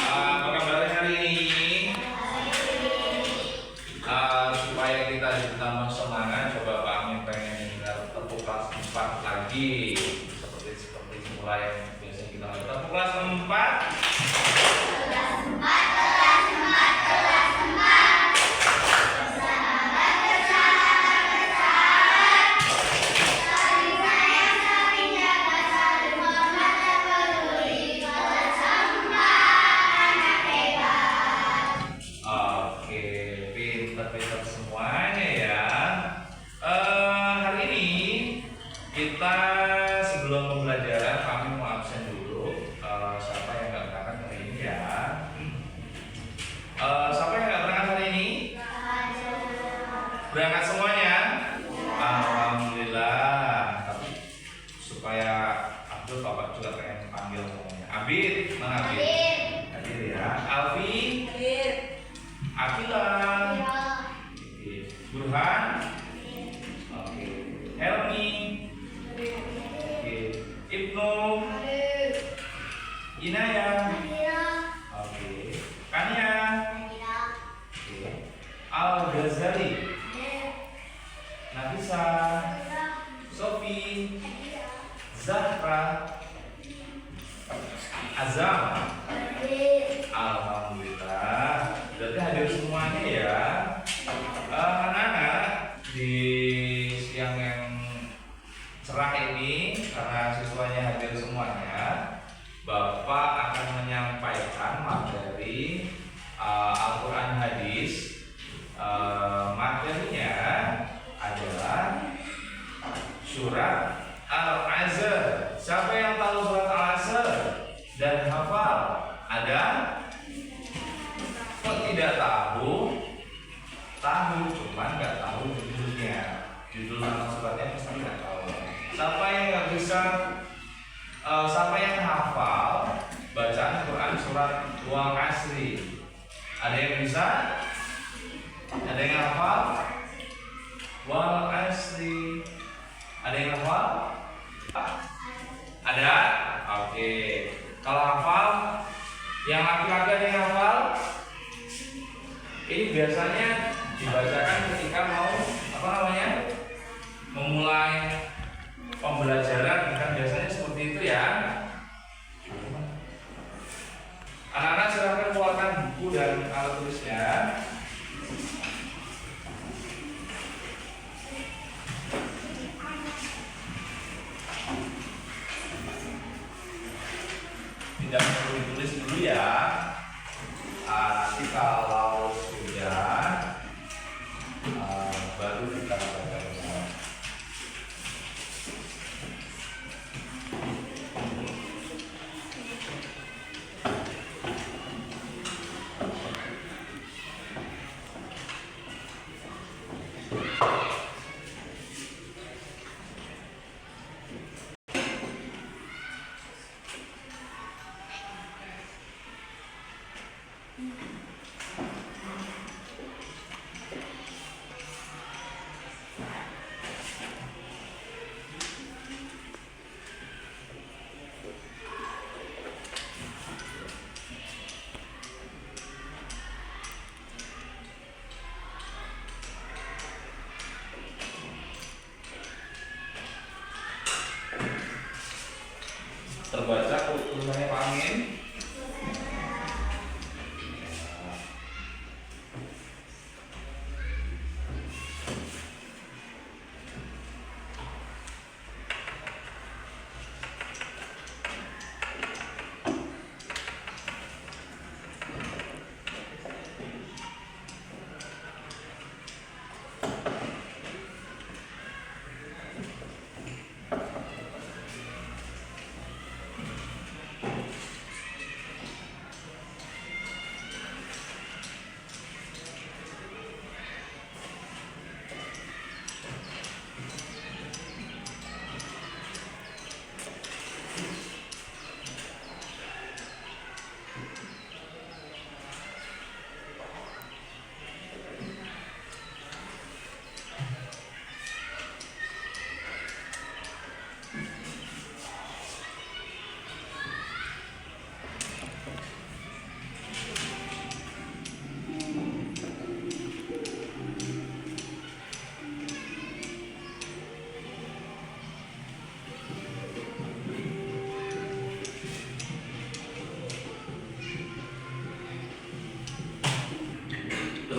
Apa kabarnya hari ini? Supaya kita tambah semangat, coba Pak Amin pengen dengar tepuk kelas 4 lagi seperti semula yang biasanya kita lakukan. Tepuk kelas 4. Pinter-pinter semuanya ya. Hari ini kita sebelum pembelajaran kami mau absen dulu. Siapa yang nggak berangkat hari ini ya? Siapa yang nggak berangkat hari ini? Berangkat semuanya? Alhamdulillah. Tapi supaya Abdul Bapak juga pengen panggil semuanya. Abid, mana Abid? Hadir ya. Alfi? Hadir. Akila, Burhan, oke. Helmi, oke. Ibnu, Inaya, oke. Kania, oke. Al Ghazali, Nafisa, Sofi, Zahra, Azam. Alhamdulillah, berarti hadir semuanya ya. Anak-anak di siang yang cerah ini, karena siswanya hadir semuanya, Bapak akan menyampaikan materi Al-Quran hadis. Materinya adalah surat Al-Asr. Siapa yang tahu surat Al-Asr dan hafal? Ada? Kok tidak tahu? Tahu, cuman nggak tahu judulnya. Judul nama suratnya pasti nggak tahu. Siapa yang nggak bisa? Siapa yang hafal bacaan Quran surat Wal Asri? Ada yang bisa? Ada yang hafal? Wal Asri. Ada yang hafal? Ada? Oke. Kalau hafal, yang laki-laki ada yang hafal? Ini biasanya dibacakan ketika mau memulai pembelajaran, kan biasanya seperti itu ya. Anak-anak silahkan keluarkan buku dan alat tulisnya. Tidak perlu ditulis dulu ya. Nanti kalau sudah baru kita baca bersama. Terbaca tulisannya Pak Amin.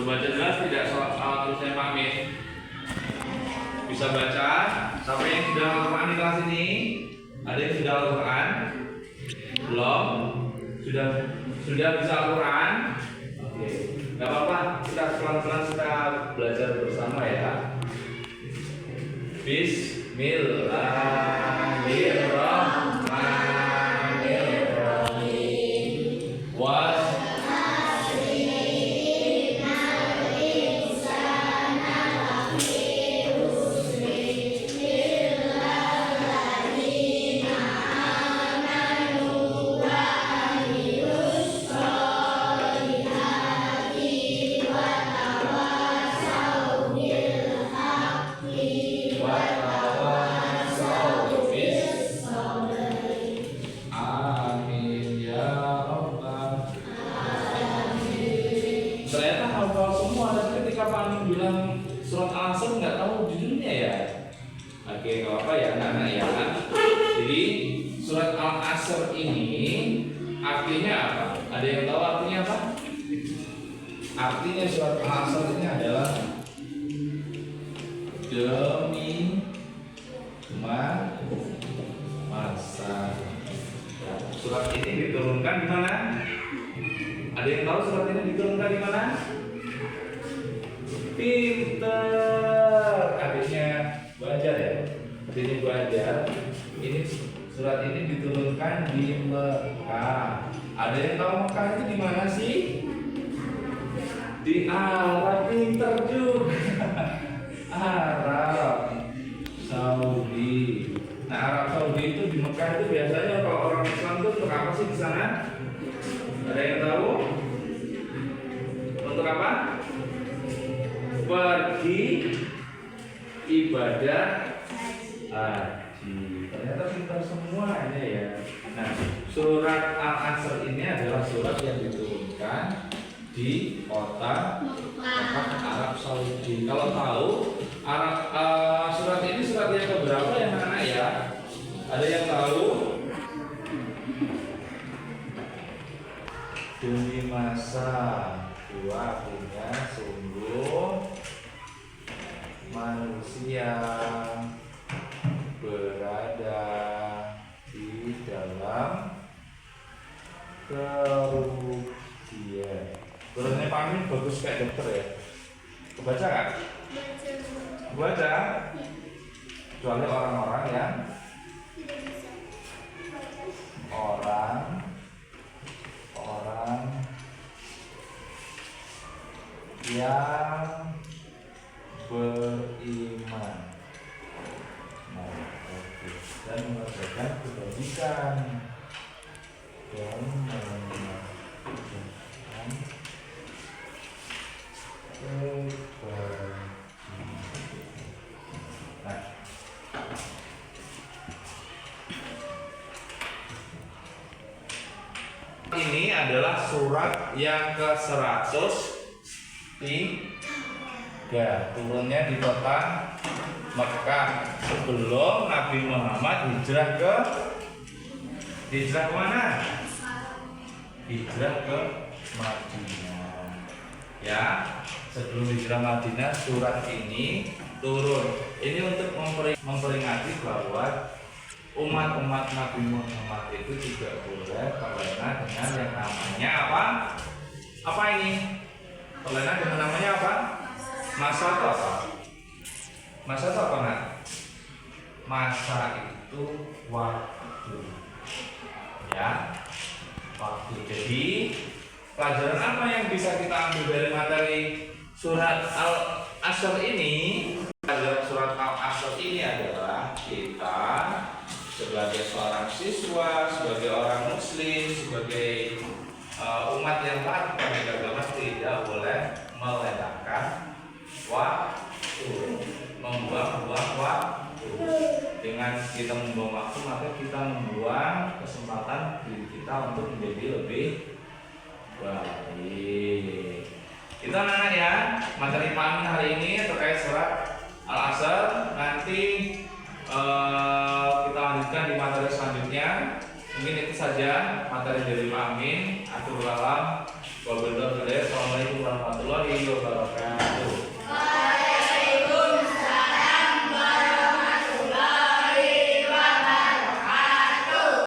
Terbaca jelas tidak soal tulisannya Pak Amin? Bisa baca? Siapa yang sudah Al-Quran di kelas ini? Ada yang sudah Al-Quran? Belum? Sudah bisa Al-Quran? Oke, gak apa-apa, kita pelan-pelan kita belajar bersama ya. Bismillahirrahmanirrahim. Ternyata hafal semua, tapi ketika Pak Amin bilang surat Al-Asr nggak tahu judulnya ya. Oke, nggak apa ya anak-anak ya. Jadi surat Al-Asr ini artinya apa? Ada yang tahu artinya apa? Artinya surat Al-Asr ini adalah demi masa. Surat ini diturunkan di mana? Ada yang tahu surat ini diturunkan di mana? Pinter, artinya belajar ya. Artinya belajar. Ini surat ini diturunkan di Mekah. Ada yang tahu Mekah itu di mana sih? Di Arab. Pinter juga. Arab Saudi. Nah, Arab Saudi itu di Mekah itu biasanya kalau orang Islam itu untuk apa sih di sana? Ada yang tahu? Untuk apa? Pergi ibadah haji. Ternyata pintar semuanya ya. Nah, surat Al-Asr ini adalah surat yang diturunkan di kota Mekah, Arab Saudi. Kalau tahu surat ini surat yang keberapa ya anak-anak ya? Ada yang tahu? Demi masa dua artinya sungguh manusia berada di dalam kerugian. Tulisannya Pak Amin bagus kayak dokter ya. Kebaca kan? Baca. Kecuali orang-orang yang yang beriman, dan mengerjakan kebajikan dan mengerjakan kebajikan. Nah, ini adalah surat yang ke-103, turunnya di kota Mekah sebelum Nabi Muhammad hijrah kemana? Hijrah ke Madinah. Ya, sebelum hijrah Madinah surat ini turun. Ini untuk memperingati bahwa umat-umat Nabi Muhammad itu tidak boleh terlena dengan yang namanya apa? Apa ini? Terlena dengan namanya apa? Masa itu apa? Masa itu apa nak? Masa itu waktu. Ya, waktu. Jadi pelajaran apa yang bisa kita ambil dari materi surat Al-Asr ini? Pelajaran surat Al-Asr ini adalah kita sebagai seorang siswa, sebagai orang muslim, sebagai umat yang taat kepada agama tidak boleh meledakan waktu, membuang-buang waktu. Dengan kita membuang waktu, maka kita membuang kesempatan diri kita untuk menjadi lebih baik. Itu anak-anak ya, materi Pak Amin hari ini terkait surat Al-Asr. Nanti kita lanjutkan di materi selanjutnya. Mungkin itu saja materi dari Pak Amin. Atur alam.